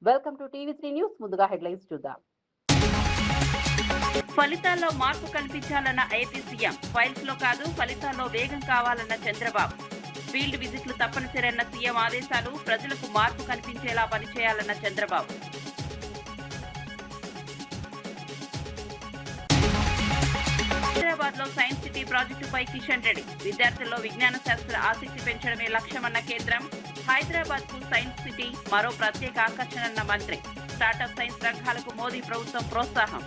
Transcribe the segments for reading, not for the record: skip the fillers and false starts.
Welcome to TV three news. ముందుగా headlines చూద్దాం. ఫలితాల్లో మార్పు కనిపించాలన్న ఏపీ సీఎం. ఫైల్స్ లో కాదు ఫలితాల్లో వేగం కావాలన్న చంద్రబాబు. ఫీల్డ్ విజిట్లు తప్పనిసరి అన్న సీఎం ఆదేశాలు. ప్రజలకు మార్పు కనిపించేలా పనిచేయాలన్న చంద్రబాబు. హైదరాబాద్ లో సైన్స్ సిటీ ప్రాజెక్టుపై కిషన్ రెడ్డి. విద్యార్థుల్లో విజ్ఞాన శాస్త్ర ఆసక్తి పెంచడమే లక్ష్యమన్న కేంద్రం. హైదరాబాద్ కు సైన్స్ సిటీ మరో ప్రత్యేక ఆకర్షణన్న మంత్రి. స్టార్టప్ సైన్స్ రంగాలకు మోదీ ప్రభుత్వం ప్రోత్సాహం.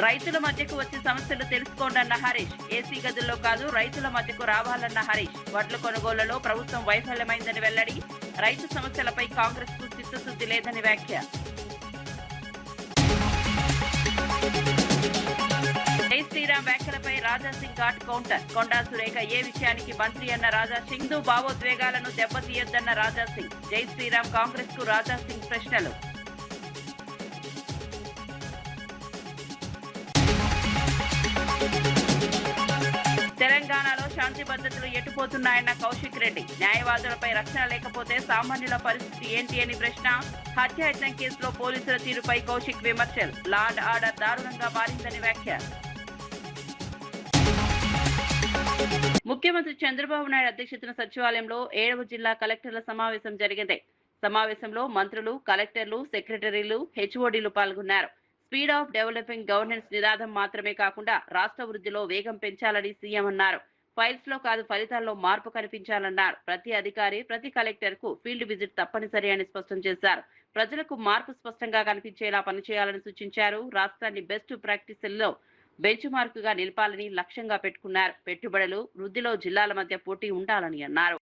రైతుల మధ్యకు వచ్చే సమస్యలు తెలుసుకోండన్న హరీష్. ఏసీ గదుల్లో కాదు రైతుల మధ్యకు రావాలన్న హరీష్. వడ్ల కొనుగోళ్లలో ప్రభుత్వం వైఫల్యమైందని వెల్లడి. రైతు సమస్యలపై కాంగ్రెస్ కు చిత్తశుద్ధి లేదని వ్యాఖ్య. జై శ్రీరామ్ వ్యాఖ్యలపై రాజాసింగ్ ఘాట్ కౌంటర్. కొండా సురేఖ ఏ విషయానికి మంత్రి అన్న రాజాసింగ్. హిందూ భావోద్వేగాలను దెబ్బతీయొద్దన్న రాజాసింగ్. జై శ్రీరామ్ కాంగ్రెస్ కు రాజాసింగ్ ప్రశ్నలు. తెలంగాణలో శాంతి భద్రతలు ఎటుపోతున్నాయన్న కౌశిక్ రెడ్డి. న్యాయవాదులపై రక్షణ లేకపోతే సామాన్యుల పరిస్థితి ఏంటి అని ప్రశ్న. హత్యాయత్నం కేసులో పోలీసుల తీరుపై కౌశిక్ విమర్శలు. లా అండ్ ఆర్డర్ దారుణంగా మారిందని వ్యాఖ్య. ముఖ్యమంత్రి చంద్రబాబు నాయుడు అధ్యక్షతన సచివాలయంలో 7వ జిల్లా కలెక్టర్ల సమావేశం జరిగింది. సమావేశంలో మంత్రులు, కలెక్టర్లు, సెక్రటరీలు, హెచ్ఓడీలు పాల్గొన్నారు. స్పీడ్ ఆఫ్ డెవలపింగ్ గవర్నెన్స్ నినాదం మాత్రమే కాకుండా రాష్ట్ర వృద్ధిలో వేగం పెంచాలని సీఎం అన్నారు. ఫైల్స్ లో కాదు ఫలితాల్లో మార్పు కనిపించాలన్నారు. ప్రతి అధికారి, ప్రతి కలెక్టర్ కు ఫీల్డ్ విజిట్ తప్పనిసరి అని స్పష్టం చేశారు. ప్రజలకు మార్పు స్పష్టంగా కనిపించేలా పనిచేయాలని సూచించారు. రాష్ట్రాన్ని బెస్ట్ ప్రాక్టీసుల్లో బెంచ్ మార్కుగా నిలపాలని లక్ష్యంగా పెట్టుకున్నారు. పెట్టుబడులు, వృద్ధిలో జిల్లాల మధ్య పోటీ ఉండాలని అన్నారు.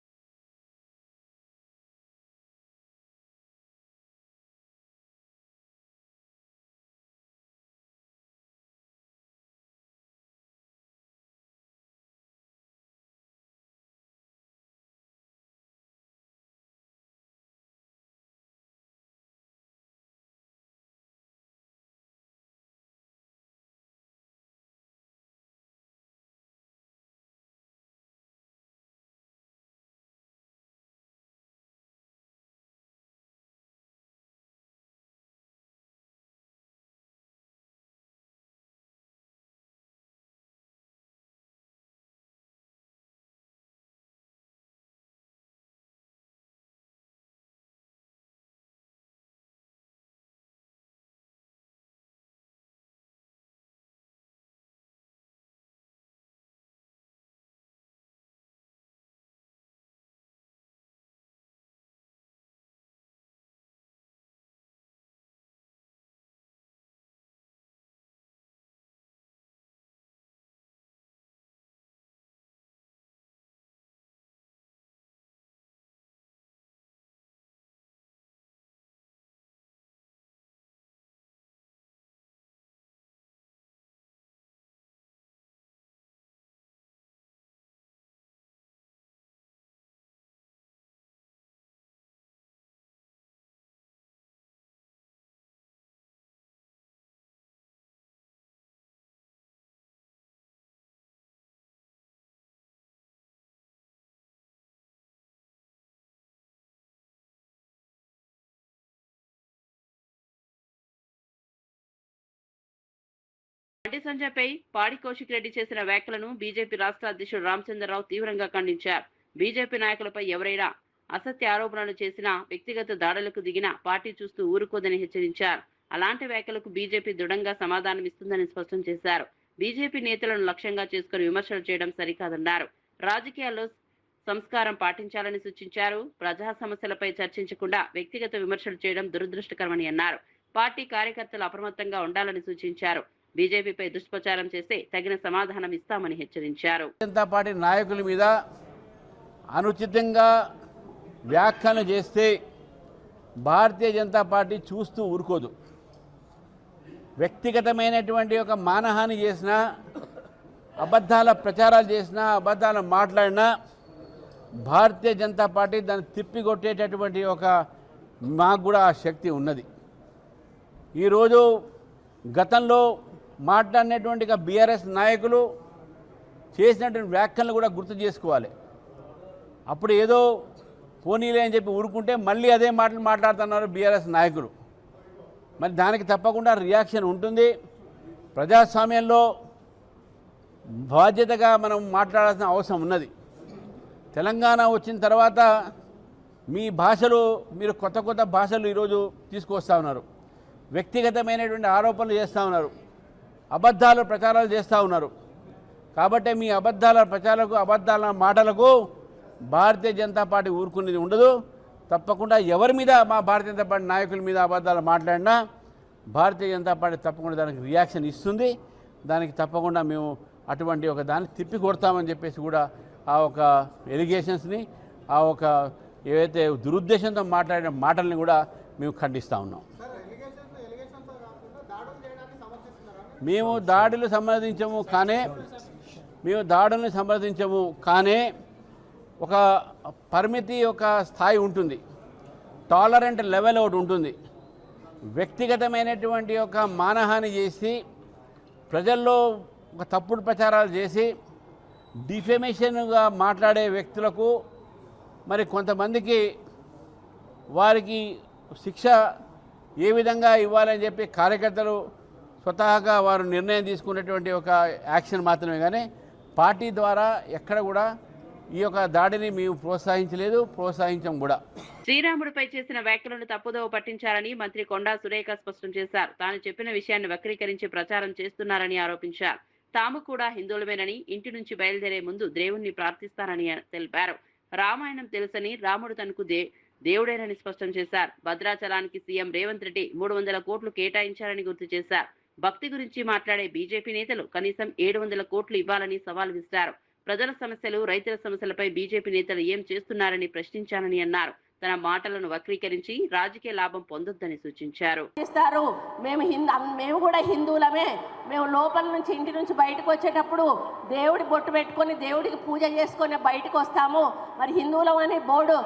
బండి సంజయ్పై పాడి కౌశిక్ రెడ్డి చేసిన వ్యాఖ్యలను బీజేపీ రాష్ట్ర అధ్యక్షుడు రామచంద్రరావు తీవ్రంగా ఖండించారు. బీజేపీ నాయకులపై ఎవరైనా అసత్య ఆరోపణలు చేసినా, వ్యక్తిగత దాడులకు దిగినా పార్టీ చూస్తూ ఊరుకోదని హెచ్చరించారు. అలాంటి వ్యాఖ్యలకు బీజేపీ దృఢంగా సమాధానమిస్తుందని స్పష్టం చేశారు. బీజేపీ నేతలను లక్ష్యంగా చేసుకుని విమర్శలు చేయడం సరికాదన్నారు. రాజకీయాల్లో సంస్కారం పాటించాలని సూచించారు. ప్రజా సమస్యలపై చర్చించకుండా వ్యక్తిగత విమర్శలు చేయడం దురదృష్టకరమని అన్నారు. పార్టీ కార్యకర్తలు అప్రమత్తంగా ఉండాలని సూచించారు. బీజేపీపై దుష్ప్రచారం చేస్తే తగిన సమాధానం ఇస్తామని హెచ్చరించారు. జనతా పార్టీ నాయకుల మీద అనుచితంగా వ్యాఖ్యలు చేస్తే భారతీయ జనతా పార్టీ చూస్తూ ఊరుకోదు. వ్యక్తిగతమైనటువంటి ఒక మానహాని చేసినా, అబద్ధాల ప్రచారాలు చేసినా, అబద్ధాలు మాట్లాడినా భారతీయ జనతా పార్టీ దాన్ని తిప్పికొట్టేటటువంటి మాకు కూడా ఆ శక్తి ఉన్నది. ఈరోజు గతంలో మాట్లాడినటువంటి బీఆర్ఎస్ నాయకులు చేసినటువంటి వ్యాఖ్యలను కూడా గుర్తు చేసుకోవాలి. అప్పుడు ఏదో పోనీలే అని చెప్పి ఊరుకుంటే మళ్ళీ అదే మాటలు మాట్లాడుతున్నారు బీఆర్ఎస్ నాయకులు. మరి దానికి తప్పకుండా రియాక్షన్ ఉంటుంది. ప్రజాస్వామ్యంలో బాధ్యతగా మనం మాట్లాడాల్సిన అవసరం ఉన్నది. తెలంగాణ వచ్చిన తర్వాత మీ భాషలు మీరు కొత్త కొత్త భాషలు ఈరోజు తీసుకొస్తూ ఉన్నారు. వ్యక్తిగతమైనటువంటి ఆరోపణలు చేస్తూ ఉన్నారు, అబద్ధాలు ప్రచారాలు చేస్తూ ఉన్నారు. కాబట్టి మీ అబద్ధాల ప్రచారాలకు అబద్ధాల మాటలకు భారతీయ జనతా పార్టీ ఊరుకునేది ఉండదు. తప్పకుండా ఎవరి మీద మా భారతీయ జనతా పార్టీ నాయకుల మీద అబద్ధాలు మాట్లాడినా భారతీయ జనతా పార్టీ తప్పకుండా దానికి రియాక్షన్ ఇస్తుంది. దానికి తప్పకుండా మేము అటువంటి ఒక దాన్ని తిప్పి కొడతామని చెప్పేసి కూడా ఆ ఒక ఎలిగేషన్స్ని, ఆ ఒక ఏవైతే దురుద్దేశంతో మాట్లాడిన మాటల్ని కూడా మేము ఖండిస్తూ ఉన్నాం. మేము దాడులు సమర్థించము కానీ ఒక పరిమితి, ఒక స్థాయి ఉంటుంది. టాలరెంట్ లెవెల్ ఒకటి ఉంటుంది. వ్యక్తిగతమైనటువంటి ఒక మానహాని చేసి ప్రజల్లో ఒక తప్పుడు ప్రచారాలు చేసి డిఫెమేషన్గా మాట్లాడే వ్యక్తులకు మరి కొంతమందికి వారికి శిక్ష ఏ విధంగా ఇవ్వాలని చెప్పి కార్యకర్తలు స్వతహాగా వారు నిర్ణయం తీసుకున్నటువంటి ఒక యాక్షన్ మాత్రమే. కానీ పార్టీ ద్వారా ఎక్కడ కూడా ఈ యొక్క దాడిని మేము ప్రోత్సహించం కూడా. శ్రీరాముడిపై చేసిన వ్యాఖ్యలను తప్పుదోవ పట్టించారని మంత్రి కొండా సురేఖ స్పష్టం చేశారు. తాను చెప్పిన విషయాన్ని వక్రీకరించి ప్రచారం చేస్తున్నారని ఆరోపించారు. తాము కూడా హిందువులమేనని, ఇంటి నుంచి బయలుదేరే ముందు దేవుణ్ణి ప్రార్థిస్తారని తెలిపారు. రామాయణం తెలుసని, రాముడు తనకు దేవుడేనని స్పష్టం చేశారు. భద్రాచలానికి సీఎం రేవంత్ రెడ్డి 300 కోట్లు కేటాయించారని గుర్తు చేశారు. భక్తి గురించి మాట్లాడే బీజేపీ నేతలు కనీసం 700 కోట్లు ఇవ్వాలని సవాల్ విసిరారు. ప్రజల సమస్యలు, రైతుల సమస్యలపై బీజేపీ నేతలు ఏం చేస్తున్నారని ప్రశ్నించానని అన్నారు. తన మాటలను వక్రీకరించి రాజకీయ లాభం పొందొద్దని సూచించారు. మేము కూడా హిందువులమే. మేము లోపల నుంచి, ఇంటి నుంచి బయటకు వచ్చేటప్పుడు దేవుడి బొట్టు పెట్టుకొని దేవుడికి పూజ చేసుకొని బయటకు వస్తాము. మరి హిందువులం అని బోర్డు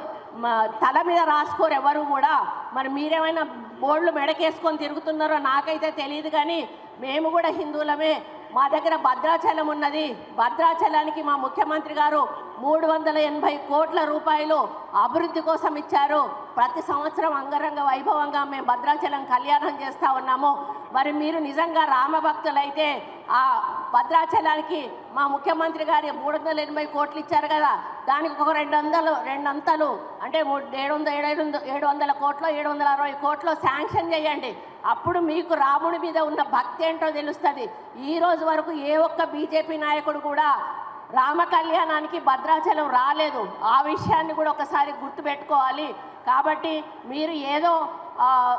తల మీద రాసుకోరు ఎవరు కూడా. మరి మీరేమైనా బోర్డులు మెడకేసుకొని తిరుగుతున్నారో నాకైతే తెలియదు, కానీ మేము కూడా హిందువులమే. మా దగ్గర భద్రాచలం ఉన్నది. భద్రాచలానికి మా ముఖ్యమంత్రి గారు 380 కోట్ల రూపాయలు అభివృద్ధి కోసం ఇచ్చారు. ప్రతి సంవత్సరం అంగరంగ వైభవంగా మేము భద్రాచలం కళ్యాణం చేస్తూ ఉన్నాము. మరి మీరు నిజంగా రామభక్తులైతే ఆ భద్రాచలానికి మా ముఖ్యమంత్రి గారు 380 కోట్లు ఇచ్చారు కదా, దానికి ఒక 2 అంతలు అంటే 700 కోట్లు, 760 కోట్లు శాంక్షన్ చేయండి. అప్పుడు మీకు రాముడి మీద ఉన్న భక్తి ఏంటో తెలుస్తుంది. ఈ రోజు వరకు ఏ ఒక్క బీజేపీ నాయకుడు కూడా రామ కళ్యాణానికి భద్రాచలం రాలేదు. ఆ విషయాన్ని కూడా ఒకసారి గుర్తుపెట్టుకోవాలి. కాబట్టి మీరు ఏదో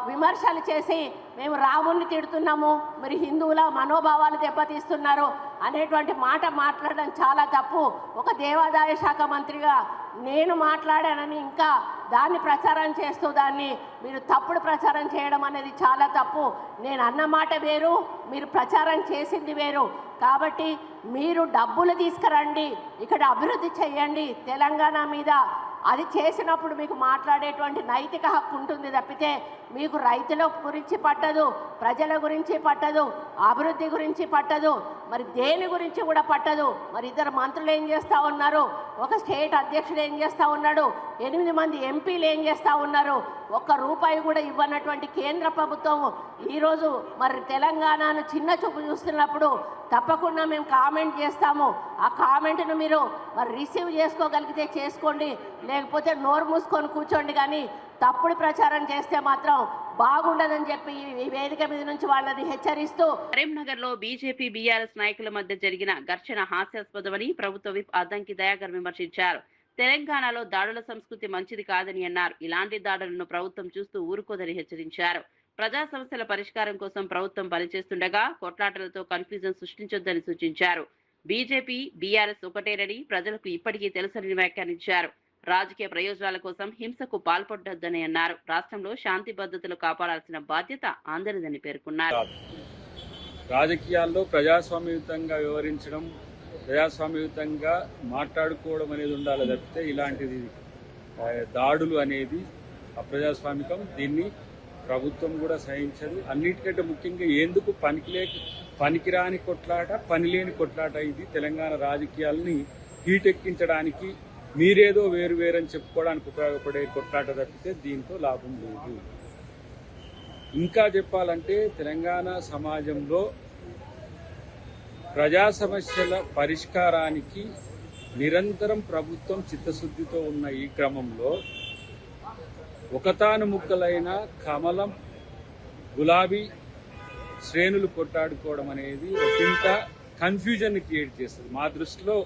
విమర్శలు చేసి మేము రాముడిని తిడుతున్నాము, మరి హిందువుల మనోభావాలు దెబ్బతీస్తున్నారు అనేటువంటి మాట మాట్లాడడం చాలా తప్పు. ఒక దేవాదాయ శాఖ మంత్రిగా నేను మాట్లాడానని ఇంకా దాన్ని ప్రచారం చేస్తూ దాన్ని మీరు తప్పుడు ప్రచారం చేయడం అనేది చాలా తప్పు. నేను అన్న మాట వేరు, మీరు ప్రచారం చేసింది వేరు. కాబట్టి మీరు డబ్బులు తీసుకురండి, ఇక్కడ అభివృద్ధి చేయండి తెలంగాణ మీద. అది చేసినప్పుడు మీకు మాట్లాడేటువంటి నైతిక హక్కు ఉంటుంది తప్పితే మీకు రైతుల గురించి పట్టదు, ప్రజల గురించి పట్టదు, అభివృద్ధి గురించి పట్టదు, మరి దేని గురించి కూడా పట్టదు. మరి 2 మంత్రులు ఏం చేస్తూ ఉన్నారు, ఒక స్టేట్ అధ్యక్షుడు ఏం చేస్తూ ఉన్నాడు, 8 మంది ఎంపీలు ఏం చేస్తూ ఉన్నారు. ₹1 కూడా ఇవ్వనటువంటి కేంద్ర ప్రభుత్వం ఈరోజు మరి తెలంగాణను చిన్న చూపు చూస్తున్నప్పుడు తప్పకుండా మేము కామెంట్ చేస్తాము. ఆ కామెంట్ను మీరు మరి రిసీవ్ చేసుకోగలిగితే చేసుకోండి, లేకపోతే నోరు మూసుకొని కూర్చోండి. కానీ తప్పుడు ప్రచారం చేస్తే మాత్రం బాగుండదని చెప్పి ఈ వేదిక మీద నుంచి వాళ్ళని హెచ్చరిస్తూ. కరీంనగర్ లో బీజేపీ బీఆర్ఎస్ నాయకుల మధ్య జరిగిన ఘర్షణ హాస్యాస్పదమని ప్రభుత్వ విప్ అద్దంకి దయాకర్ విమర్శించారు. తెలంగాణలో దాడుల సంస్కృతి మంచిది కాదని అన్నారు. ఇలాంటి దాడులను ప్రభుత్వం చూస్తూ ఊరుకోదని హెచ్చరించారు. ప్రజా సమస్యల పరిష్కారం కోసం ప్రభుత్వం పనిచేస్తుండగా కొట్లాటలతో కన్ఫ్యూజన్ సృష్టించొద్దని సూచించారు. బీజేపీ బీఆర్ఎస్ ఒకటేనని ప్రజలకు ఇప్పటికీ తెలుసని వ్యాఖ్యానించారు. రాజకీయ ప్రయోజనాల కోసం హింసకు పాల్పడొద్దని అన్నారు. రాష్ట్రంలో శాంతి భద్రతలు కాపాడాల్సిన బాధ్యత అందరిదని పేర్కొన్నారు. రాజకీయాల్లో ప్రజాస్వామ్యయుతంగా వ్యవహరించడం, ప్రజాస్వామ్యయుతంగా మాట్లాడుకోవడం అనేది ఉండాలి తప్పితే ఇలాంటిది దాడులు అనేది అప్రజాస్వామికం. దీన్ని ప్రభుత్వం కూడా సహించదు. అన్నిటికంటే ముఖ్యంగా ఎందుకు పనికిరాని కొట్లాట, పనిలేని కొట్లాట. ఇది తెలంగాణ రాజకీయాలని హీటెక్కించడానికి మీరేదో వేరు వేరని చెప్పుకోవడానికి ఉపయోగపడే కొట్లాట తప్పితే దీంతో లాభం లేదు. ఇంకా చెప్పాలంటే తెలంగాణ సమాజంలో ప్రజా సమస్యల పరిష్కారానికి నిరంతరం ప్రభుత్వం చిత్తశుద్ధితో ఉన్న ఈ క్రమంలో ఒకతాను ముక్కలైన కమలం గులాబీ శ్రేణులు కొట్టాడుకోవడం అనేది ఒకంత కన్ఫ్యూజన్ క్రియేట్ చేస్తుంది. మా దృష్టిలో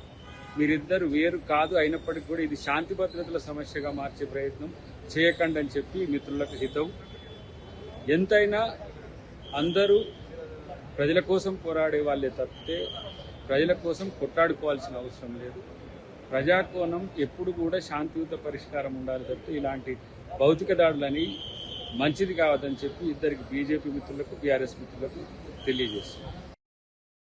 మీరిద్దరు వేరు కాదు, అయినప్పటికీ కూడా ఇది శాంతి భద్రతల సమస్యగా మార్చే ప్రయత్నం చేయకండి అని చెప్పి మిత్రులకు హితం. ఎంతైనా అందరూ ప్రజల కోసం పోరాడే వాళ్ళే తప్పితే ప్రజల కోసం కొట్టాడుకోవాల్సిన అవసరం లేదు. ప్రజాకోణం ఎప్పుడు కూడా శాంతియుత పరిష్కారం ఉండాలి తప్పితే ఇలాంటి భౌతిక దాడులని మంచిది కావద్దని చెప్పి ఇద్దరికి బీజేపీ మిత్రులకు బీఆర్ఎస్ మిత్రులకు తెలియజేస్తున్నారు.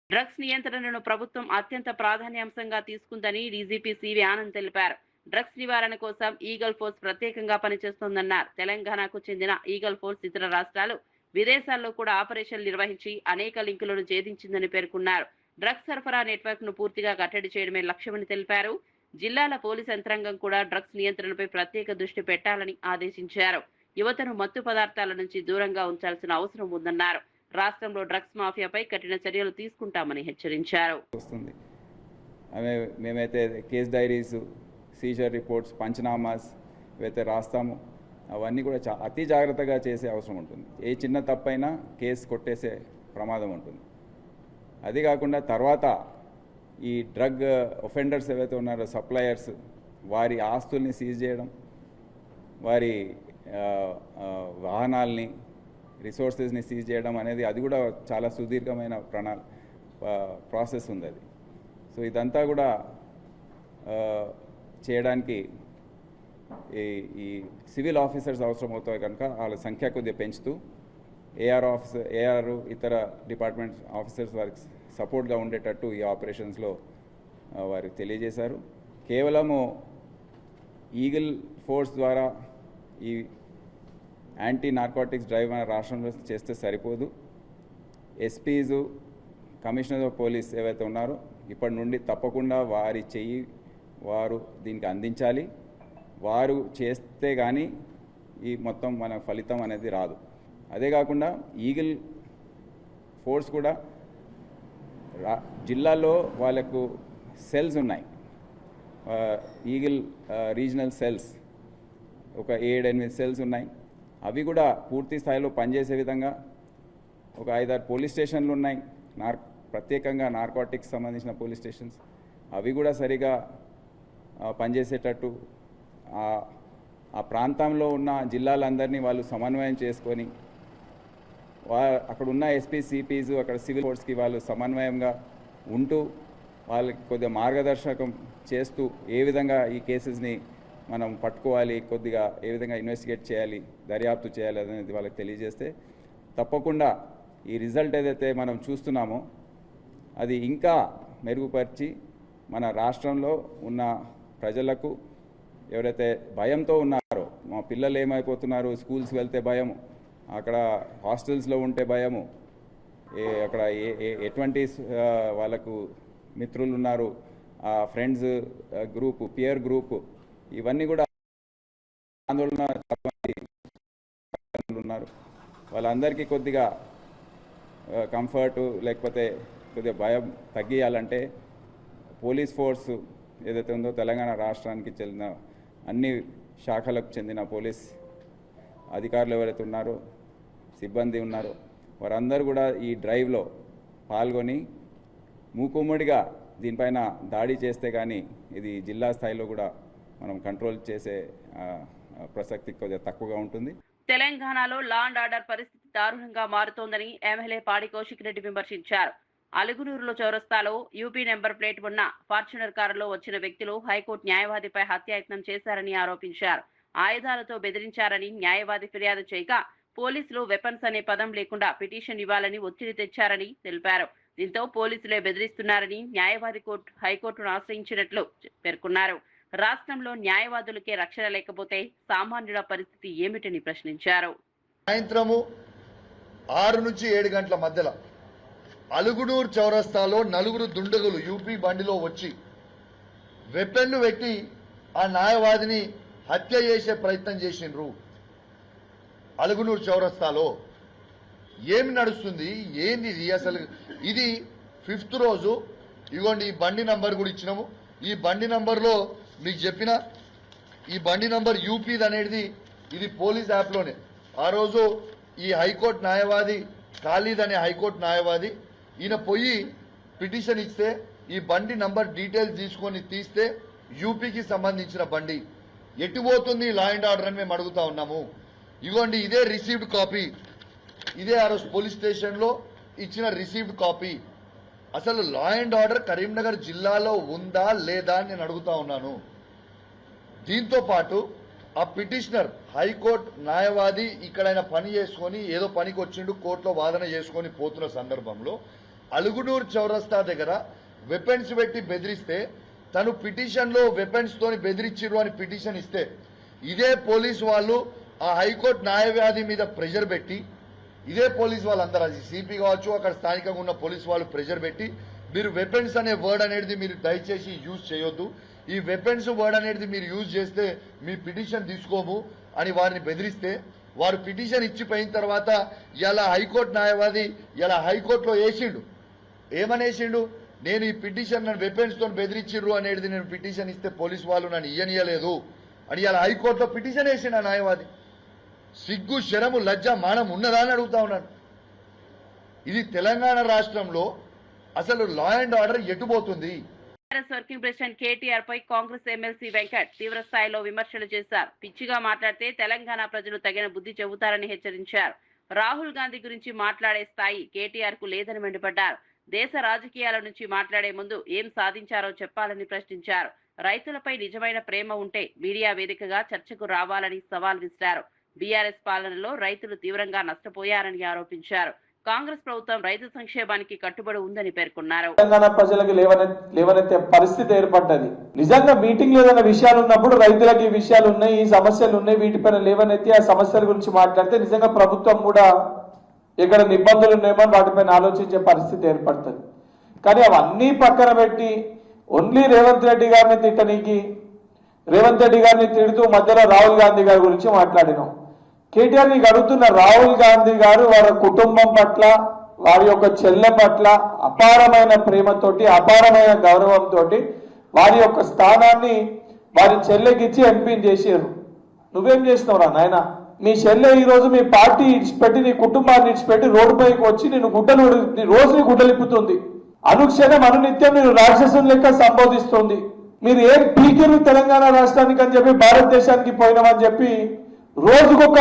డ్రగ్స్ నియంత్రణను ప్రభుత్వం అత్యంత ప్రాధాన్యాంశంగా తీసుకుందని డీజీపీ సివి ఆనంద్ తెలిపారు. డ్రగ్స్ నివారణ కోసం ఈగల్ ఫోర్స్ ప్రత్యేకంగా పనిచేస్తోందన్నారు. తెలంగాణకు చెందిన ఈగల్ ఫోర్స్ ఇతర రాష్ట్రాలు, విదేశాల్లో కూడా ఆపరేషన్లు నిర్వహించి అనేక లింకులను ఛేదించిందని పేర్కొన్నారు. డ్రగ్స్ సరఫరా నెట్వర్క్ ను పూర్తిగా కట్టడి చేయడమే లక్ష్యమని తెలిపారు. జిల్లాల పోలీస్ యంత్రాంగం కూడా డ్రగ్స్ నియంత్రణపై ప్రత్యేక దృష్టి పెట్టాలని ఆదేశించారు. యువతను మత్తు పదార్థాల నుంచి దూరంగా ఉంచాల్సిన అవసరం ఉందన్నారు. రాష్ట్రంలో డ్రగ్స్ మాఫియాపై కఠిన చర్యలు తీసుకుంటామని హెచ్చరించారు. మేమైతే కేస్ డైరీస్, సీజర్ రిపోర్ట్స్, పంచనామాస్ ఏవైతే రాస్తామో అవన్నీ కూడా అతి జాగ్రత్తగా చేసే అవసరం ఉంటుంది. ఏ చిన్న తప్పైనా కేసు కొట్టేసే ప్రమాదం ఉంటుంది. అది కాకుండా తర్వాత ఈ డ్రగ్ ఒఫెండర్స్ ఏవైతే ఉన్నారో సప్లయర్స్, వారి ఆస్తుల్ని సీజ్ చేయడం, వారి వాహనాల్ని, రిసోర్సెస్ని సీజ్ చేయడం అనేది అది కూడా చాలా సుదీర్ఘమైన ప్రాసెస్ ఉంది అది. సో ఇదంతా కూడా చేయడానికి ఈ సివిల్ ఆఫీసర్స్ అవసరం అవుతాయి కనుక వాళ్ళ సంఖ్య కొద్దిగా పెంచుతూ ఏఆర్ ఇతర డిపార్ట్మెంట్ ఆఫీసర్స్ వారికి సపోర్ట్గా ఉండేటట్టు ఈ ఆపరేషన్స్లో వారికి తెలియజేశారు. కేవలము ఈగిల్ ఫోర్స్ ద్వారా ఈ యాంటీ నార్కోటిక్స్ డ్రైవ్ మన రాష్ట్రంలో చేస్తే సరిపోదు. ఎస్పీస్, కమిషనర్ ఆఫ్ పోలీస్ ఏవైతే ఉన్నారో ఇప్పటి నుండి తప్పకుండా వారి చెయ్యి వారు దీనికి అందించాలి. వారు చేస్తే కానీ ఈ మొత్తం మన ఫలితం అనేది రాదు. అదే కాకుండా ఈగిల్ ఫోర్స్ కూడా జిల్లాలో వాళ్ళకు సెల్స్ ఉన్నాయి. ఈగిల్ రీజనల్ సెల్స్ ఒక 7-8 సెల్స్ ఉన్నాయి. అవి కూడా పూర్తి స్థాయిలో పనిచేసే విధంగా ఒక 5-6 పోలీస్ స్టేషన్లు ఉన్నాయి. ప్రత్యేకంగా నార్కోటిక్స్ సంబంధించిన పోలీస్ స్టేషన్స్ అవి కూడా సరిగా పనిచేసేటట్టు ఆ ప్రాంతంలో ఉన్న జిల్లాలందరినీ వాళ్ళు సమన్వయం చేసుకొని అక్కడ ఉన్న ఎస్పీ, సిపీస్, అక్కడ సివిల్ ఫోర్స్కి వాళ్ళు సమన్వయంగా ఉంటూ వాళ్ళకి కొద్దిగా మార్గదర్శకం చేస్తూ ఏ విధంగా ఈ కేసెస్ని మనం పట్టుకోవాలి, కొద్దిగా ఏ విధంగా ఇన్వెస్టిగేట్ చేయాలి, దర్యాప్తు చేయాలి అనేది వాళ్ళకి తెలియజేస్తే తప్పకుండా ఈ రిజల్ట్ ఏదైతే మనం చూస్తున్నామో అది ఇంకా మెరుగుపరిచి మన రాష్ట్రంలో ఉన్న ప్రజలకు ఎవరైతే భయంతో ఉన్నారో, మా పిల్లలు ఏమైపోతున్నారు, స్కూల్స్కి వెళ్తే భయము, అక్కడ హాస్టల్స్లో ఉంటే భయము, అక్కడ ఎటువంటి వాళ్ళకు మిత్రులు ఉన్నారు, ఫ్రెండ్స్ గ్రూపు, పియర్ గ్రూపు, ఇవన్నీ కూడా ఆందోళన ఉన్నారు. వాళ్ళందరికీ కొద్దిగా కంఫర్టు లేకపోతే కొద్దిగా భయం తగ్గియాలంటే పోలీస్ ఫోర్స్ ఏదైతే ఉందో తెలంగాణ రాష్ట్రానికి చెందిన అన్ని శాఖలకు చెందిన పోలీస్ అధికారులు ఎవరైతే ఉన్నారో, సిబ్బంది ఉన్నారో వారందరూ కూడా ఈ డ్రైవ్లో పాల్గొని మూకుమ్మడిగా దీనిపైన దాడి చేస్తే కానీ ఇది జిల్లా స్థాయిలో కూడా మనం కంట్రోల్ చేసే ప్రసక్తి కొద్దిగా తక్కువగా ఉంటుంది. తెలంగాణలో లా అండ్ ఆర్డర్ పరిస్థితి దారుణంగా మారుతోందని ఎమ్మెల్యే పాడి కౌశిక్ రెడ్డి విమర్శించారు. అలుగునూరులో చౌరస్తాలో యూపీ నెంబర్ ప్లేట్ ఉన్న ఫార్చునర్ కారులో వచ్చిన వ్యక్తులు హైకోర్టు న్యాయవాదిపై హత్యాయత్నం చేశారని ఆరోపించారు. ఆయుధాలతో బెదిరించారని న్యాయవాది ఫిర్యాదు చేయగా పోలీసులు వెపన్స్ అనే పదం లేకుండా పిటిషన్ ఇవ్వాలని ఒత్తిడి తెచ్చారని తెలిపారు. దీంతో పోలీసులే బెదిరిస్తున్నారని న్యాయవాది హైకోర్టును ఆశ్రయించినట్లు పేర్కొన్నారు. రాష్ట్రంలో న్యాయవాదులకే రక్షణ లేకపోతే సామాన్యుల పరిస్థితి ఏమిటని ప్రశ్నించారు. సాయంత్రము 6 నుంచి 7 గంటల మధ్యలో అలుగునూరు చౌరస్తాలో 4 దుండగులు యూపీ బండిలో వచ్చి వెపన్లు పెట్టి ఆ న్యాయవాదిని హత్య చేసే ప్రయత్నం చేసిండ్రు. అలుగునూరు చౌరస్తాలో ఏమి నడుస్తుంది, ఏంది ఇది అసలు? ఇది 5th రోజు. ఇగోండి ఈ బండి నంబర్ కూడా ఇచ్చినాము. ఈ బండి నంబర్లో మీకు చెప్పిన ఈ బండి నంబర్ యూపీది అనేది ఇది పోలీస్ యాప్లోనే. ఆ రోజు ఈ హైకోర్టు న్యాయవాది ఖాళీద్ అనే హైకోర్టు న్యాయవాది ఈయన పోయి పిటిషన్ ఇస్తే ఈ బండి నంబర్ డీటెయిల్స్ తీసుకొని తీస్తే యూపీకి సంబంధించిన బండి ఎటు పోతుంది లా అండ్ ఆర్డర్ అని మేము అడుగుతా ఉన్నాము. ఇగోండి ఇదే రిసీవ్డ్ కాపీ, ఇదే ఆ రోజు పోలీస్ స్టేషన్లో ఇచ్చిన రిసీవ్డ్ కాపీ. అసలు లా అండ్ ఆర్డర్ కరీంనగర్ జిల్లాలో ఉందా లేదా అని నేను అడుగుతా ఉన్నాను. దీంతో పాటు ఆ పిటిషనర్ హైకోర్టు న్యాయవాది ఇక్కడ ఆయన పని చేసుకొని ఏదో పనికి వచ్చిండు, కోర్టులో వాదన చేసుకొని పోతున్న సందర్భంలో అలుగునూరు చౌరస్తా దగ్గర వెపన్స్ పెట్టి బెదిరిస్తే తను పిటిషన్లో వెపన్స్ తోని బెదిరించిరు అని పిటిషన్ ఇస్తే ఇదే పోలీసు వాళ్ళు ఆ హైకోర్టు న్యాయవాది మీద ప్రెషర్ పెట్టి, ఇదే పోలీసు వాళ్ళందరూ అది సిపి కావచ్చు అక్కడ స్థానికంగా ఉన్న పోలీసు వాళ్ళు ప్రెషర్ పెట్టి మీరు వెపన్స్ అనే వర్డ్ అనేది మీరు దయచేసి యూజ్ చేయొద్దు, ఈ వెపన్స్ వర్డ్ అనేది మీరు యూజ్ చేస్తే మీ పిటిషన్ తీసుకోము అని వారిని బెదిరిస్తే వారు పిటిషన్ ఇచ్చిపోయిన తర్వాత ఇలా హైకోర్టు న్యాయవాది ఇలా హైకోర్టులో వేసిండు. ఏమనేసిండు? నేను ఈ పిటిషన్ నన్ను వెపన్స్తో బెదిరించిర్రు అనేది నేను పిటిషన్ ఇస్తే పోలీసు వాళ్ళు నన్ను ఇయ్యనియలేదు అని ఇలా హైకోర్టులో పిటిషన్ వేసిండు ఆ న్యాయవాది. సిగ్గు, శరము, లజ్జ, మానం ఉన్నదా అని అడుగుతా ఉన్నాను. ఇది తెలంగాణ రాష్ట్రంలో అసలు లా అండ్ ఆర్డర్ ఎటుపోతుంది? వర్కింగ్ ప్రెసిడెంట్ కేటీఆర్ పై కాంగ్రెస్ ఎమ్మెల్సీ వెంకట్ తీవ్ర స్థాయిలో విమర్శలు చేశారు. పిచ్చిగా మాట్లాడితే తెలంగాణ ప్రజలు తగిన బుద్ధి చెబుతారని హెచ్చరించారు. రాహుల్ గాంధీ గురించి మాట్లాడే స్థాయి కేటీఆర్ కు లేదని మండిపడ్డారు. దేశ రాజకీయాల నుంచి మాట్లాడే ముందు ఏం సాధించారో చెప్పాలని ప్రశ్నించారు. రైతులపై నిజమైన ప్రేమ ఉంటే మీడియా వేదికగా చర్చకు రావాలని సవాల్ విసిరారు. బీఆర్ఎస్ పాలనలో రైతులు తీవ్రంగా నష్టపోయారని ఆరోపించారు. కాంగ్రెస్ ప్రభుత్వం రైతు సంక్షేమానికి కట్టుబడి ఉందని పేర్కొన్నారు. తెలంగాణ ప్రజలకు లేవనెత్తే పరిస్థితి ఏర్పడ్డది. నిజంగా మీటింగ్ ఏదైనా విషయాలు ఉన్నప్పుడు రైతులకు ఈ విషయాలు ఉన్నాయి, ఈ సమస్యలు ఉన్నాయి, వీటిపైన లేవనెత్తి ఆ సమస్యల గురించి మాట్లాడితే నిజంగా ప్రభుత్వం కూడా ఎక్కడ ఇబ్బందులు ఉన్నాయో వాటిపైన ఆలోచించే పరిస్థితి ఏర్పడుతుంది. కానీ అవన్నీ పక్కన పెట్టి ఓన్లీ రేవంత్ రెడ్డి గారిని తిట్టనీకి, రేవంత్ రెడ్డి గారిని తిడుతూ మధ్యలో రాహుల్ గాంధీ గారి గురించి మాట్లాడినాం. కేటీఆర్ నీకు అడుగుతున్న, రాహుల్ గాంధీ గారు వారి కుటుంబం పట్ల, వారి యొక్క చెల్లె పట్ల అపారమైన ప్రేమతోటి, అపారమైన గౌరవంతో వారి యొక్క స్థానాన్ని వారి చెల్లెకిచ్చి ఎంపీని చేసారు. నువ్వేం చేసినావురా నాయన? మీ చెల్లె ఈ రోజు మీ పార్టీ ఇడిచిపెట్టి, నీ కుటుంబాన్ని ఇడిచిపెట్టి రోడ్డుపైకి వచ్చి నీ రోజు గుడ్డలిప్పుతుంది. అనుక్షణం అనునిత్యం నేను రాక్షసుని లెక్క సంబోధిస్తుంది. మీరు ఏం పీకిరు తెలంగాణ రాష్ట్రానికి అని చెప్పి భారతదేశానికి పోయినామని చెప్పి రోజుకొక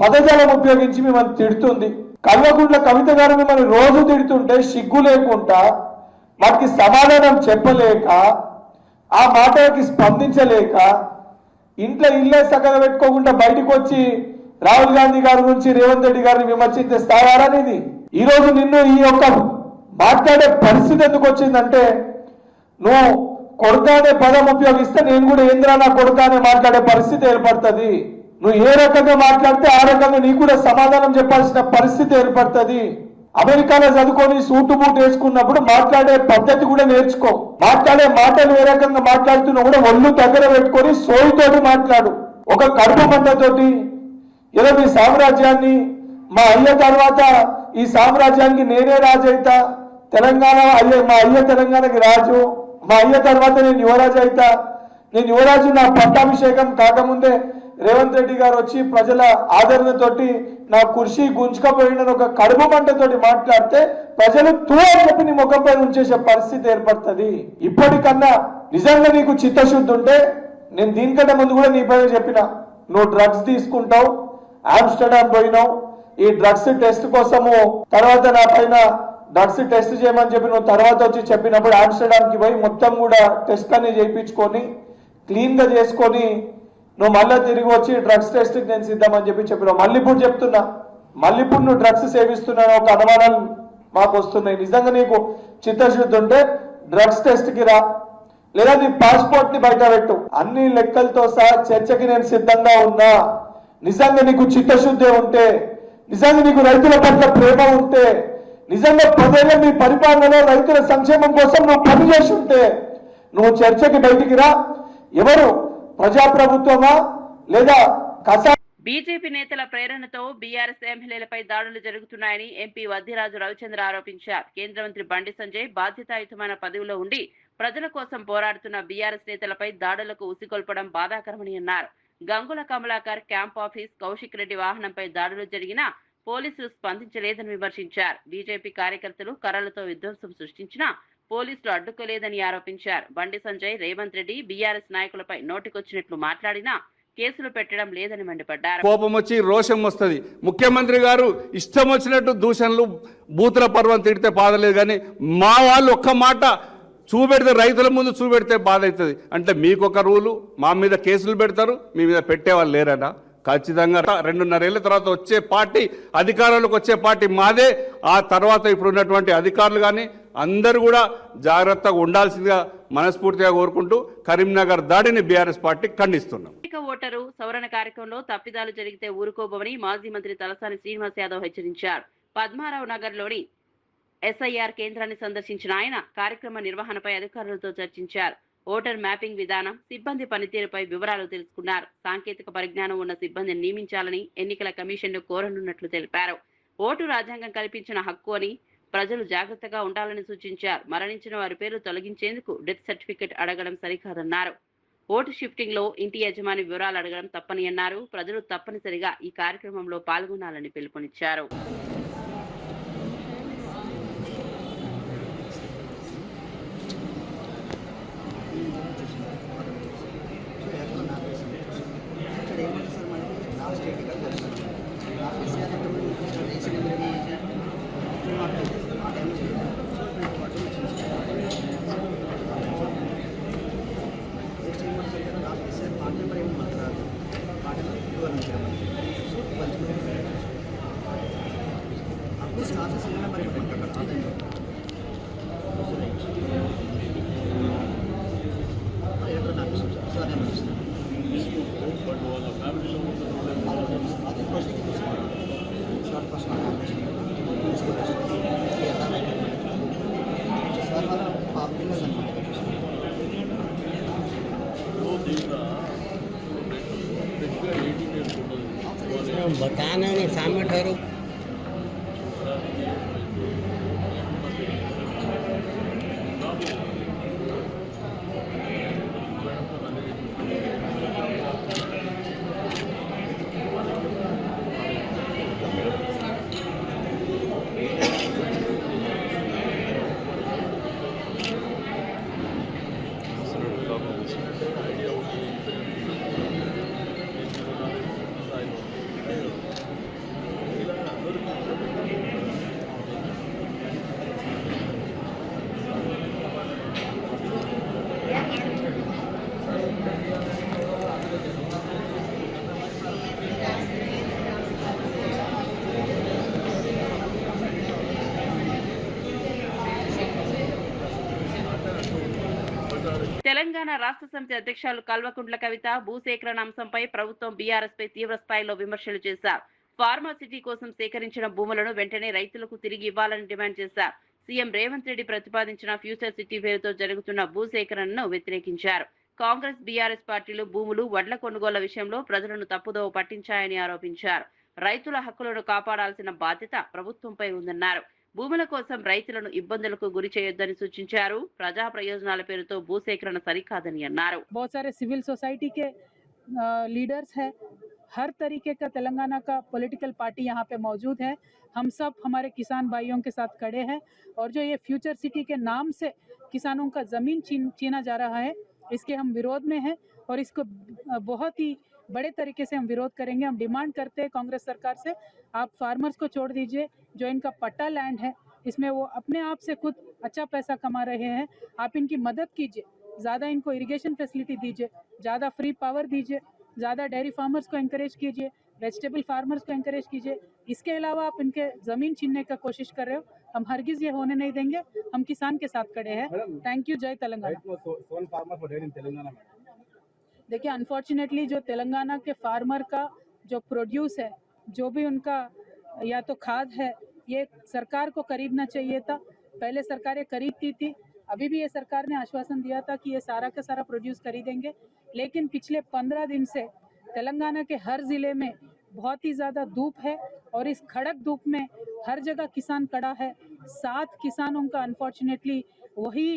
పదజాలం ఉపయోగించి మిమ్మల్ని తిడుతుంది. కల్వకుంట్ల కవిత గారు మిమ్మల్ని రోజు తిడుతుంటే సిగ్గు లేకుండా, వాటికి సమాధానం చెప్పలేక, ఆ మాటలకి స్పందించలేక, ఇంట్లో ఇల్లే సగల పెట్టుకోకుండా బయటకు వచ్చి రాహుల్ గాంధీ గారి గురించి రేవంత్ రెడ్డి గారిని విమర్శించే స్థాయి. ఈ రోజు నిన్ను ఈ యొక్క మాట్లాడే పరిస్థితి ఎందుకు వచ్చిందంటే, నువ్వు కొడుకా అనే పదం ఉపయోగిస్తే నేను కూడా ఏంద్రా నా కొడుకా అనే మాట్లాడే పరిస్థితి ఏర్పడుతుంది. నువ్వు ఏ రకంగా మాట్లాడితే ఆ రకంగా నీకు కూడా సమాధానం చెప్పాల్సిన పరిస్థితి ఏర్పడుతుంది. అమెరికాలో చదువుకొని సూటు బూట్ వేసుకున్నప్పుడు మాట్లాడే పద్ధతి కూడా నేర్చుకో. మాట్లాడే మాటలు ఏ రకంగా మాట్లాడుతున్నా కూడా ఒళ్ళు దగ్గర పెట్టుకొని సోయితోటి మాట్లాడు. ఒక కడుపు మంటతోటి ఏదో మీ సామ్రాజ్యాన్ని, మా అయ్య తర్వాత ఈ సామ్రాజ్యానికి నేనే రాజు అయితా, తెలంగాణ మా అయ్య తెలంగాణకి రాజు, మా అయ్య తర్వాత నేను యువరాజు అయితా, నేను యువరాజు నా పట్టాభిషేకం కాకముందే రేవంత్ రెడ్డి గారు వచ్చి ప్రజల ఆదరణతోటి నా కుర్చీ గుంజుకపోయిన ఒక కడుపు మంటతోటి మాట్లాడితే ప్రజలు తూ అని చెప్పి నీ ముఖంపై ఉంచేసే పరిస్థితి ఏర్పడుతుంది. ఇప్పటికన్నా నిజంగా నీకు చిత్తశుద్ధి ఉంటే, నేను దీనికంటే ముందు కూడా నీ పైన చెప్పిన, నువ్వు డ్రగ్స్ తీసుకుంటావు, ఆమ్స్టర్డామ్ పోయినావు, ఈ డ్రగ్స్ టెస్ట్ కోసము తర్వాత నా పైన డ్రగ్స్ టెస్ట్ చేయమని చెప్పి నువ్వు తర్వాత వచ్చి చెప్పినప్పుడు ఆమ్స్టర్డామ్ కి పోయి మొత్తం కూడా టెస్ట్ అన్ని చేయించుకొని క్లీన్ గా చేసుకొని నువ్వు మళ్ళీ తిరిగి వచ్చి డ్రగ్స్ టెస్ట్ నేను సిద్ధమని చెప్పినావు. మళ్ళీ ఇప్పుడు చెప్తున్నా, మళ్ళీ ఇప్పుడు నువ్వు డ్రగ్స్ సేవిస్తున్నావు ఒక అనుమానాలు మాకు వస్తున్నాయి. నిజంగా నీకు చిత్తశుద్ధి ఉంటే డ్రగ్స్ టెస్ట్ కి రా, లేదా నీ పాస్పోర్ట్ ని బయట పెట్టు. అన్ని లెక్కలతో సహా చర్చకి నేను సిద్ధంగా ఉన్నా. నిజంగా నీకు చిత్తశుద్ధి ఉంటే, నిజంగా నీకు రైతుల పట్ల ప్రేమ ఉంటే, నిజంగా 10 ఏళ్ల మీ పరిపాలనలో రైతుల సంక్షేమం కోసం నువ్వు పనిచేసి ఉంటే నువ్వు చర్చకి బయటికి రా. ఎవరు ప్రజాప్రభుత్వమా లేదా కసా బీజేపీ నేతల ప్రేరణతో బీఆర్ఎస్ ఎమ్మెల్యేలపై దాడులు జరుగుతున్నాయని ఎంపీ వద్దిరాజు రవిచంద్ర ఆరోపించారు. కేంద్ర మంత్రి బండి సంజయ్ బాధ్యతాయుతమైన పదవిలో ఉండి ప్రజల కోసం పోరాడుతున్న బీఆర్ఎస్ నేతలపై దాడులకు ఉసిగొల్పడం బాధాకరమని అన్నారు. గంగుల కమలాకర్ క్యాంప్ ఆఫీస్, కౌశిక్ రెడ్డి వాహనంపై దాడులు జరిగినా పోలీసులు స్పందించలేదని విమర్శించారు. బీజేపీ కార్యకర్తలు కర్రలతో విధ్వంసం సృష్టించినా పోలీసులు అడ్డుకోలేదని ఆరోపించారు. బండి సంజయ్, రేవంత్ రెడ్డి బీఆర్ఎస్ నాయకులపై నోటికొచ్చినట్లు మాట్లాడినా కేసులు పెట్టడం లేదని మండిపడ్డారు. కోపం వచ్చి రోషం వస్తుంది. ముఖ్యమంత్రి గారు ఇష్టం వచ్చినట్టు దూషణలు బూతుల పర్వం తిడితే బాధలేదు, కానీ మా వాళ్ళు ఒక్క మాట చూపెడితే, రైతుల ముందు చూపెడితే బాధ అవుతుంది. అంటే మీకు ఒక రూలు, మా మీద కేసులు పెడతారు, మీ మీద పెట్టేవాళ్ళు లేరనా? ఖచ్చితంగా 2.5 ఏళ్ల తర్వాత వచ్చే పార్టీ, అధికారంలోకి వచ్చే పార్టీ మాదే. ఆ తర్వాత ఇప్పుడు ఉన్నటువంటి అధికారులు కానీ అందరూ కూడా జాగ్రత్తగా ఉండాల్సిందిగా మనస్ఫూర్తిగా కోరుకుంటూ కరీంనగర్ దాడిని బీఆర్ఎస్ పార్టీ ఖండిస్తున్నాం. ఓటరు సవరణ కార్యక్రమంలో తప్పిదాలు జరిగితే ఊరుకోబోమని మాజీ మంత్రి తలసాని శ్రీనివాస్ యాదవ్ హెచ్చరించారు. పద్మారావు నగర్లోని ఎస్ఐఆర్ కేంద్రాన్ని సందర్శించిన ఆయన కార్యక్రమ నిర్వహణపై అధికారులతో చర్చించారు. ఓటర్ మ్యాపింగ్ విధానం, సిబ్బంది పనితీరుపై వివరాలు తెలుసుకున్నారు. సాంకేతిక పరిజ్ఞానం ఉన్న సిబ్బందిని నియమించాలని ఎన్నికల కమిషన్ను కోరనున్నట్లు తెలిపారు. ఓటు రాజ్యాంగం కల్పించిన హక్కు అని ప్రజలు జాగ్రత్తగా ఉండాలని సూచించారు. మరణించిన వారి పేర్లు తొలగించేందుకు డెత్ సర్టిఫికెట్ అడగడం సరికాదన్నారు. ఓటు షిఫ్టింగ్ లో ఇంటి యజమాని వివరాలు అడగడం తప్పని అన్నారు. ప్రజలు తప్పనిసరిగా ఈ కార్యక్రమంలో పాల్గొనాలని పిలుపునిచ్చారు. बताना नहीं सामने ठहरो। తెలంగాణ రాష్ట్ర సమితి అధ్యక్షులు కల్వకుంట్ల కవిత భూసేకరణ అంశంపై ప్రభుత్వం బీఆర్ఎస్ పై తీవ్ర స్థాయిలో విమర్శలు చేశారు. ఫార్మాసిటీ కోసం సేకరించిన భూములను వెంటనే రైతులకు తిరిగి ఇవ్వాలని డిమాండ్ చేశారు. సీఎం రేవంత్ రెడ్డి ప్రతిపాదించిన ఫ్యూచర్ సిటీ పేరుతో జరుగుతున్న భూసేకరణను వ్యతిరేకించారు. కాంగ్రెస్ బీఆర్ఎస్ పార్టీలు భూములు, వడ్ల కొనుగోళ్ల విషయంలో ప్రజలను తప్పుదోవ పట్టించాయని ఆరోపించారు. రైతుల హక్కులను కాపాడాల్సిన బాధ్యత ప్రభుత్వంపై ఉందన్నారు. భూముల కోసం రైతులను ఇబ్బందులకు గురి చేయొద్దని సూచించారు. ప్రజా ప్రయోజనాల పేరుతో భూసేకరణ సరికాదని అన్నారు. बहुत सारे सिविल सोसाइटी के लीडर्स हैं, हर तरीके का तेलंगाना का पॉलिटिकल पार्टी यहाँ पे मौजूद है. हम सब हमारे किसान भाइयों के साथ खड़े हैं और जो ये फ्यूचर सिटी के नाम से किसानों का जमीन छीना जा रहा है, इसके हम विरोध में हैं और इसको बहुत ही बड़े तरीके से हम विरोध करेंगे. हम डिमांड करते हैं कांग्रेस सरकार से, आप फार्मर्स को छोड़ दीजिए. जो इनका पट्टा लैंड है, इसमें वो अपने आप से खुद अच्छा पैसा कमा रहे हैं. आप इनकी मदद कीजिए, ज़्यादा इनको इरिगेशन फैसिलिटी दीजिए, ज़्यादा फ्री पावर दीजिए, ज़्यादा डेयरी फार्मर्स को एंकरेज कीजिए, वेजिटेबल फार्मर्स को एंकरेज कीजिए. इसके अलावा आप इनके ज़मीन छीनने का कोशिश कर रहे हो, हम हरगिज़ ये होने नहीं देंगे. हम किसान के साथ खड़े हैं. Thank you. जय तेलंगाना. देखिए, अनफॉर्चुनेटली जो तेलंगाना के फार्मर का जो प्रोड्यूस है, जो भी उनका या तो खाद है, ये सरकार को खरीदना चाहिए था. पहले सरकारें खरीदती थी, अभी भी ये सरकार ने आश्वासन दिया था कि ये सारा का सारा प्रोड्यूस खरीदेंगे, लेकिन पिछले 15 दिन से तेलंगाना के हर ज़िले में बहुत ही ज़्यादा धूप है और इस कड़क धूप में हर जगह किसान खड़ा है। 7 किसानों का अनफॉर्चुनेटली वही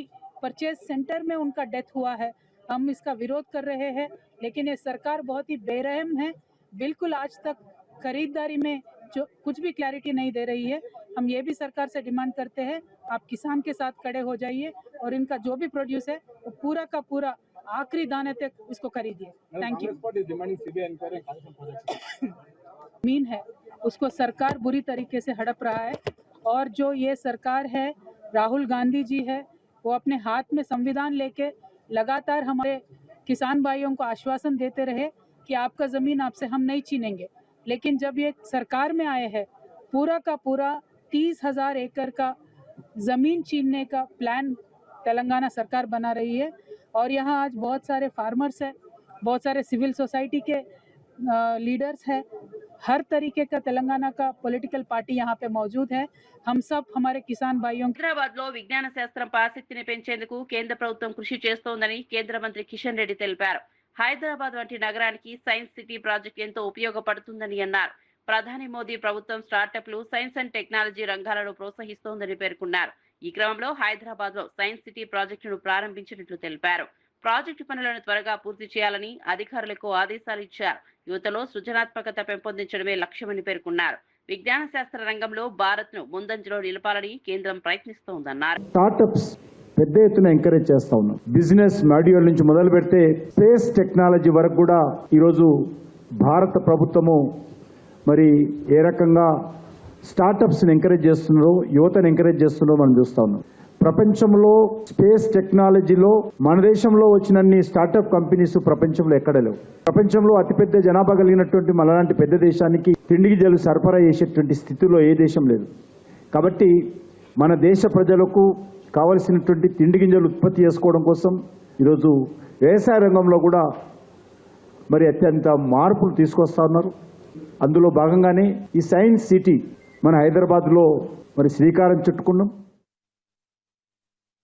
परचेज सेंटर में उनका डेथ हुआ है। हम इसका विरोध कर रहे हैं, लेकिन ये सरकार बहुत ही बेरहम है। बिल्कुल आज तक खरीदारी में जो कुछ भी क्लैरिटी नहीं दे रही है। हम ये भी सरकार से डिमांड करते हैं, आप किसान के साथ खड़े हो जाइए और इनका जो भी प्रोड्यूस है वो पूरा का पूरा आखिरी दाने तक इसको खरीदिए। Thank you. जमीन है उसको सरकार बुरी तरीके से हड़प रहा है और जो ये सरकार है, राहुल गांधी जी है, वो अपने हाथ में संविधान लेके लगातार हमारे किसान भाइयों को आश्वासन देते रहे कि आपका ज़मीन आपसे हम नहीं छीनेंगे, लेकिन जब ये सरकार में आए हैं पूरा का पूरा 30,000 एकड़ का ज़मीन छीनने का प्लान तेलंगाना सरकार बना रही है। और यहाँ आज बहुत सारे फार्मर्स हैं, बहुत सारे सिविल सोसाइटी के लीडर्स हैं, हर तरीके का तेलंगाना का पॉलिटिकल पार्टी यहाँ पे मौजूद है। हम सब हमारे किसान भाइयों హైదరాబాద్ లో విజ్ఞాన శాస్త్రంపై ఆసక్తిని పెంచేందుకు కేంద్ర ప్రభుత్వం కృషి చేస్తోందని కేంద్ర మంత్రి కిషన్ రెడ్డి తెలిపారు. హైదరాబాద్ వంటి నగరానికి సైన్స్ సిటీ ప్రాజెక్ట్ ఎంతో ఉపయోగపడుతుందని అన్నారు. ప్రధాని మోదీ ప్రభుత్వం స్టార్టప్లు, సైన్స్ అండ్ టెక్నాలజీ రంగాలను ప్రోత్సహిస్తోందని పేర్కొన్నారు. ఈ క్రమంలో హైదరాబాద్ లో సైన్స్ సిటీ ప్రాజెక్టును ప్రారంభించినట్లు తెలిపారు. ప్రాజెక్టు పనులను త్వరగా పూర్తి చేయాలని అధికారులకు ఆదేశాలు ఇచ్చారు. యువతలో సృజనాత్మకత పెంపొందించడమే లక్ష్యమని పేర్కొన్నారు. విజ్ఞాన శాస్త్ర రంగంలో భారత్ ను ముందంజలో నిలపాలని కేంద్రం ప్రయత్నిస్తోందన్నారు. స్టార్టప్స్ పెద్ద ఎత్తున ఎంకరేజ్ చేస్తా ఉన్నాం. బిజినెస్ మాడ్యూల్ నుంచి మొదలు పెడితే స్పేస్ టెక్నాలజీ వరకు కూడా ఈరోజు భారత ప్రభుత్వము మరి ఏ రకంగా స్టార్టప్స్ని ఎంకరేజ్ చేస్తున్నారో, యువతను ఎంకరేజ్ చేస్తున్నారో మనం చూస్తా ఉన్నాం. ప్రపంచంలో స్పేస్ టెక్నాలజీలో మన దేశంలో వచ్చినన్ని స్టార్టప్ కంపెనీస్ ప్రపంచంలో ఎక్కడ లేవు. ప్రపంచంలో అతిపెద్ద జనాభా కలిగినటువంటి మనలాంటి పెద్ద దేశానికి తిండి గింజలు సరఫరా చేసేటువంటి స్థితిలో ఏ దేశం లేదు. కాబట్టి మన దేశ ప్రజలకు కావలసినటువంటి తిండి గింజలు ఉత్పత్తి చేసుకోవడం కోసం ఈరోజు వ్యవసాయ రంగంలో కూడా మరి అత్యంత మార్పులు తీసుకొస్తా ఉన్నారు. అందులో భాగంగానే ఈ సైన్స్ సిటీ మన హైదరాబాద్లో మరి శ్రీకారం చుట్టుకున్నాం.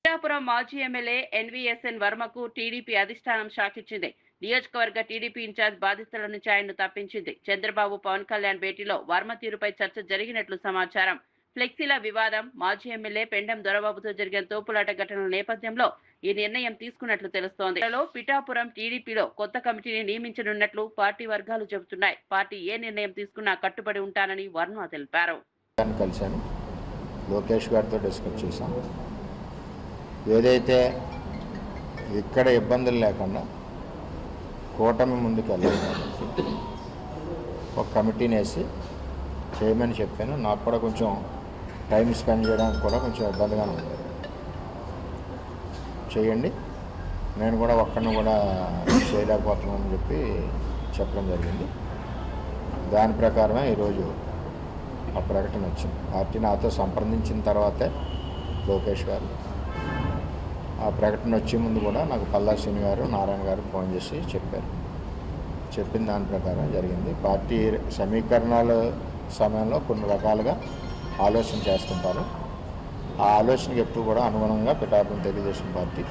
పిఠాపురం మాజీ ఎమ్మెల్యే ఎన్వీఎస్ఎన్ వర్మకు టీడీపీ అధిష్టానం షాక్ ఇచ్చింది. నియోజకవర్గ టీడీపీ ఇన్ఛార్జ్ బాధితుల నుంచి ఆయన్ను తప్పించింది. చంద్రబాబు, పవన్ కళ్యాణ్ భేటీలో వర్మ తీరుపై చర్చ జరిగినట్లు సమాచారం. ఫ్లెక్సీల వివాదం, మాజీ ఎమ్మెల్యే పెండెం దొరబాబుతో జరిగిన తోపులాట ఘటనల నేపథ్యంలో ఈ నిర్ణయం తీసుకున్నట్లు తెలుస్తోంది. పిఠాపురం టీడీపీలో కొత్త కమిటీని నియమించనున్నట్లు పార్టీ వర్గాలు చెబుతున్నాయి. పార్టీ ఏ నిర్ణయం తీసుకున్నా కట్టుబడి ఉంటానని వర్మ తెలిపారు. కలిశాను, లోకేష్ గారితో డిస్కస్ చేశాం. ఏదైతే ఇక్కడ ఇబ్బందులు లేకుండా కూటమి ముందుకు వెళ్ళాలి కాబట్టి ఒక కమిటీని వేసి చేయమని చెప్పాను. నాకు కూడా కొంచెం టైం స్పెండ్ చేయడానికి కూడా కొంచెం ఇబ్బందిగానే ఉంది. చేయండి, నేను కూడా ఒక్కడిని కూడా చేయలేకపోతున్నానని చెప్పి చెప్పడం జరిగింది. దాని ప్రకారమే ఈరోజు ఆ ప్రకటన వచ్చింది. పార్టీ నాతో సంప్రదించిన తర్వాతే లోకేష్ గారు ఆ ప్రకటన వచ్చే ముందు కూడా నాకు పల్లా శ్రీని గారు, నారాయణ గారు ఫోన్ చేసి చెప్పారు. చెప్పిన దాని ప్రకారం జరిగింది. పార్టీ సమీకరణాల సమయంలో కొన్ని రకాలుగా ఆలోచన చేస్తుంటారు. ఆ ఆలోచనకి ఎప్పుడు కూడా అనుగుణంగా పిఠాపురం తెలుగుదేశం పార్టీ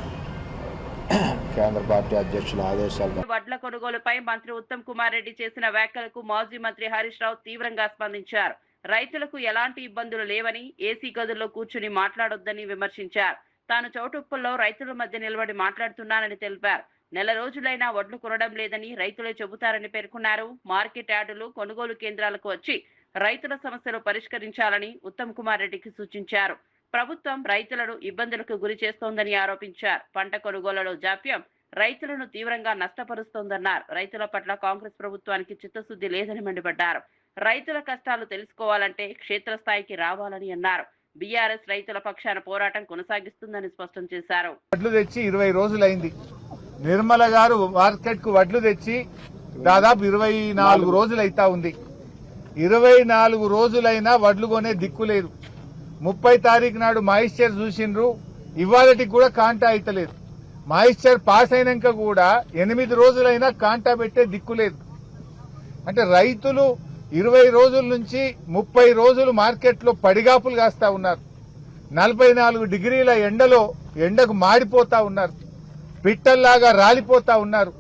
కేంద్ర పార్టీ అధ్యక్షుల ఆదేశాలు. వడ్ల కొనుగోలుపై మంత్రి ఉత్తమ్ కుమార్ రెడ్డి చేసిన వ్యాఖ్యలకు మాజీ మంత్రి హరీష్ రావు తీవ్రంగా స్పందించారు. రైతులకు ఎలాంటి ఇబ్బందులు లేవని, ఏసీ గదుల్లో కూర్చుని మాట్లాడొద్దని విమర్శించారు. తాను చౌటుప్పల్లో రైతుల మధ్య నిలబడి మాట్లాడుతున్నానని తెలిపారు. నెల రోజులైనా వడ్లు కొనడం లేదని రైతులే చెబుతారని పేర్కొన్నారు. మార్కెట్ యార్డులు, కొనుగోలు కేంద్రాలకు వచ్చి రైతుల సమస్యలు పరిష్కరించాలని ఉత్తమ్ కుమార్ రెడ్డికి సూచించారు. ప్రభుత్వం రైతులను ఇబ్బందులకు గురి చేస్తోందని ఆరోపించారు. పంట కొనుగోలులో జాప్యం రైతులను తీవ్రంగా నష్టపరుస్తోందన్నారు. రైతుల పట్ల కాంగ్రెస్ ప్రభుత్వానికి చిత్తశుద్ధి లేదని మండిపడ్డారు. రైతుల కష్టాలు తెలుసుకోవాలంటే క్షేత్రస్థాయికి రావాలని అన్నారు. బీఆర్ఎస్ రైతుల పక్షాన పోరాటం కొనసాగిస్తుందని స్పష్టం చేశారు. వడ్లు తెచ్చి 20 రోజులైంది. నిర్మల గారు మార్కెట్ కు వడ్లు తెచ్చి దాదాపు 24 రోజులు అయితా ఉంది. 24 రోజులైనా వడ్లు కొనే దిక్కు లేదు. 30 తారీఖు నాడు మాయిశ్చర్ చూసిండ్రు, ఇవాళకి కూడా కాంటా అయితలేదు. మాయిశ్చర్ పాస్ అయినాక కూడా 8 రోజులైనా కాంటా పెట్టే దిక్కు లేదు. అంటే రైతులు 20 రోజుల నుంచి 30 రోజులు మార్కెట్లో పడిగాపులు కాస్తా ఉన్నారు. 44 డిగ్రీల ఎండలో ఎండకు మాడిపోతా ఉన్నారు, పిట్టల్లాగా రాలిపోతా ఉన్నారు.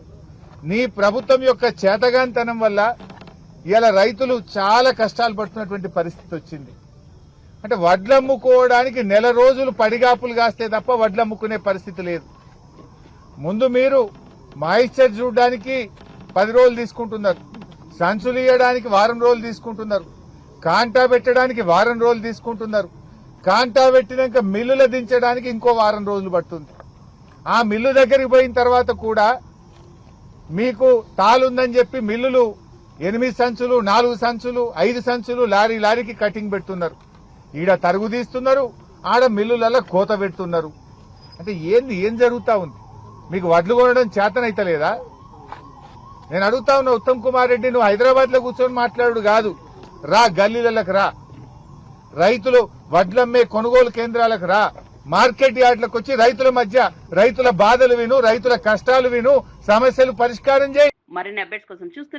నీ ప్రభుత్వం యొక్క చేతగాంతనం వల్ల ఇలా రైతులు చాలా కష్టాలు పడుతున్నటువంటి పరిస్థితి వచ్చింది. అంటే వడ్లమ్ముకోవడానికి నెల రోజులు పడిగాపులు కాస్తే తప్ప వడ్లమ్ముకునే పరిస్థితి లేదు. ముందు మీరు మాయిశ్చర్ చూడడానికి 10 రోజులు తీసుకుంటున్నారు, సంచులు ఇయ్యడానికి వారం రోజులు తీసుకుంటున్నారు, కాంటా పెట్టడానికి వారం రోజులు తీసుకుంటున్నారు. కాంటా పెట్టినాక మిల్లుల దించడానికి ఇంకో వారం రోజులు పడుతుంది. ఆ మిల్లు దగ్గరికి పోయిన తర్వాత కూడా మీకు తాలుందని చెప్పి మిల్లులు 8 సంచులు, 4 సంచులు, 5 సంచులు లారీకి కటింగ్ పెడుతున్నారు. ఈడ తరుగు తీస్తున్నారు, ఆడ మిల్లులలో కోత పెడుతున్నారు. అంటే ఏం జరుగుతా ఉంది? మీకు వడ్లు కొనడం చేతనైతలేదా? నేను అడుగుతా ఉన్నా ఉత్తమ్ కుమార్ రెడ్డి, నువ్వు హైదరాబాద్ లో కూర్చొని మాట్లాడు కాదు, రా గల్లీలకు రా, రైతులు వడ్లమ్మే కొనుగోలు కేంద్రాలకు రా, మార్కెట్ యార్డ్లకు వచ్చి రైతుల మధ్య రైతుల బాధలు విను, రైతుల కష్టాలు విను, సమస్యలు పరిష్కారం చేయి. మరిన్ని అప్డేట్స్ కోసం చూస్తున్నారు